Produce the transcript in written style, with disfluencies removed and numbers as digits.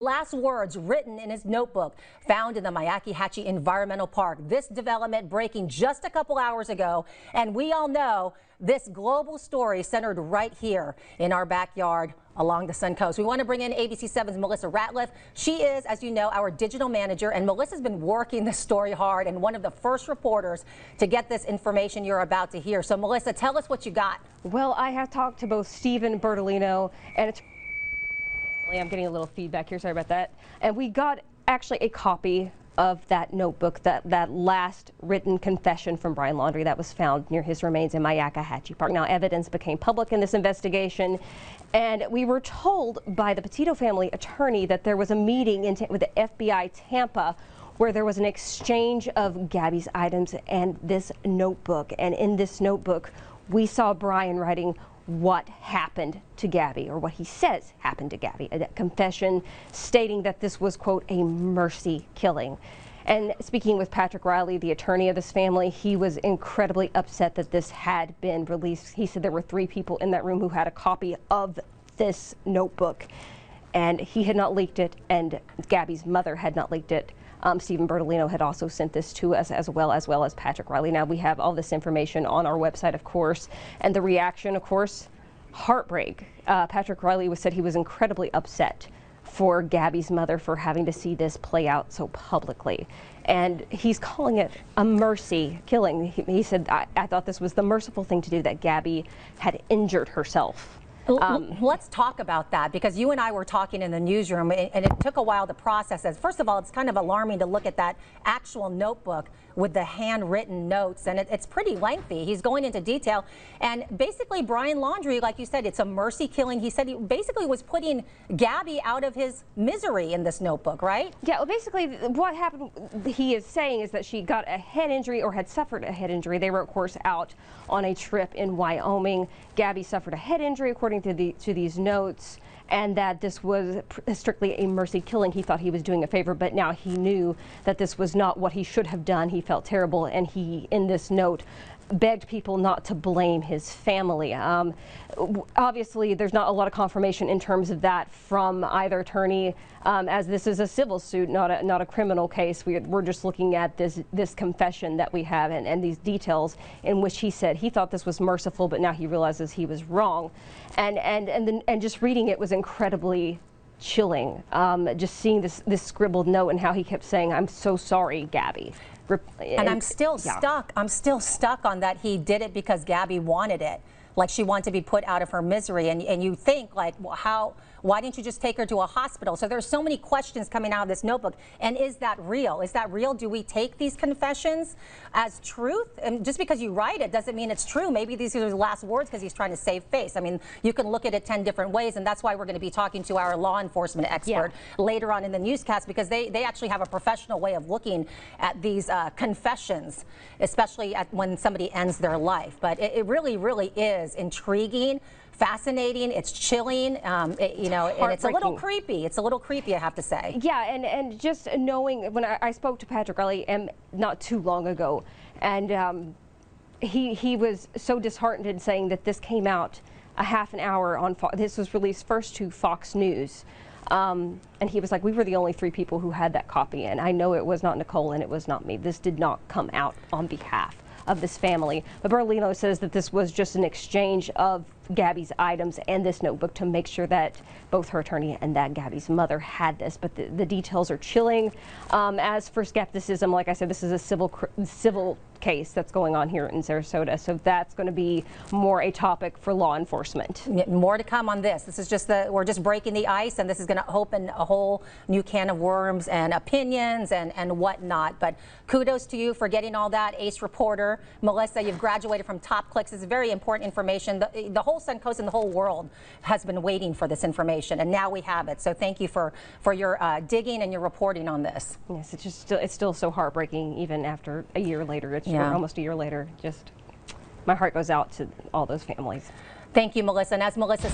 Last words written in his notebook found in the Myakkahatchee Environmental Park. This development breaking just a couple hours ago, and we all know this global story centered right here in our backyard along the Sun Coast. We want to bring in ABC 7's Melissa Ratliff. She is, as you know, our digital manager, and Melissa's been working this story hard and one of the first reporters to get this information you're about to hear. So Melissa, tell us what you got. Well, I have talked to both Stephen Bertolino and it's I'm getting a little feedback here, sorry about that. And we got actually a copy of that notebook, that last written confession from Brian Laundrie that was found near his remains in Myakkahatchee Park. Now, evidence became public in this investigation, and we were told by the Petito family attorney that there was a meeting with the FBI Tampa where there was an exchange of Gabby's items and this notebook. And in this notebook, we saw Brian writing what happened to Gabby, or what he says happened to Gabby, a confession stating that this was, quote, a mercy killing. And speaking with Patrick Riley, the attorney of this family, he was incredibly upset that this had been released. He said there were 3 people in that room who had a copy of this notebook, and he had not leaked it, and Gabby's mother had not leaked it. Stephen Bertolino had also sent this to us as well as Patrick Riley. Now we have all this information on our website, of course, and the reaction, of course, heartbreak. Patrick Riley said he was incredibly upset for Gabby's mother for having to see this play out so publicly. And he's calling it a mercy killing. He said, I thought this was the merciful thing to do, that Gabby had injured herself. Let's talk about that, because you and I were talking in the newsroom, and it took a while to process it. First of all, it's kind of alarming to look at that actual notebook with the handwritten notes, and it's pretty lengthy. He's going into detail, and basically Brian Laundrie, like you said, it's a mercy killing. He said he basically was putting Gabby out of his misery in this notebook, right? Yeah, well, basically what happened, he is saying, is that she got a head injury or had suffered a head injury. They were, of course, out on a trip in Wyoming. Gabby suffered a head injury, according to these notes, and that this was strictly a mercy killing. He thought he was doing a favor, but now he knew that this was not what he should have done. He felt terrible, and he, in this note, begged people not to blame his family. Obviously, there's not a lot of confirmation in terms of that from either attorney, as this is a civil suit, not a criminal case. We're just looking at this confession that we have and these details in which he said he thought this was merciful, but now he realizes he was wrong. And just reading it was incredibly chilling. Just seeing this scribbled note and how he kept saying, "I'm so sorry, Gabby." And I'm still stuck. I'm still stuck on that he did it because Gabby wanted it. Like, she wanted to be put out of her misery. And you think, like, well, why didn't you just take her to a hospital? So there's so many questions coming out of this notebook. And is that real? Is that real? Do we take these confessions as truth? And just because you write it doesn't mean it's true. Maybe these are his last words because he's trying to save face. I mean, you can look at it 10 different ways, and that's why we're going to be talking to our law enforcement expert later on in the newscast, because they actually have a professional way of looking at these confessions, especially when somebody ends their life. But it really, really is intriguing, fascinating. It's chilling, you know, and it's a little creepy. It's a little creepy, I have to say. Yeah, and just knowing, when I spoke to Patrick Riley not too long ago, and he was so disheartened in saying that this came out a half an hour on Fox. This was released first to Fox News. And he was like, we were the only 3 people who had that copy, and I know it was not Nicole and it was not me. This did not come out on behalf of this family. But Bertolino says that this was just an exchange of Gabby's items and this notebook to make sure that both her attorney and that Gabby's mother had this. But the details are chilling. As for skepticism, like I said, this is a civil case that's going on here in Sarasota, so that's going to be more a topic for law enforcement. More to come on this. This is just we're just breaking the ice, and this is going to open a whole new can of worms and opinions and whatnot. But kudos to you for getting all that, ace reporter. Melissa, you've graduated from Top Clicks. It's very important information. The whole Sun Coast and the whole world has been waiting for this information, and now we have it. So thank you for your digging and your reporting on this. Yes, it's still so heartbreaking, even after a year later. It's almost a year later. Just my heart goes out to all those families. Thank you, Melissa. And as Melissa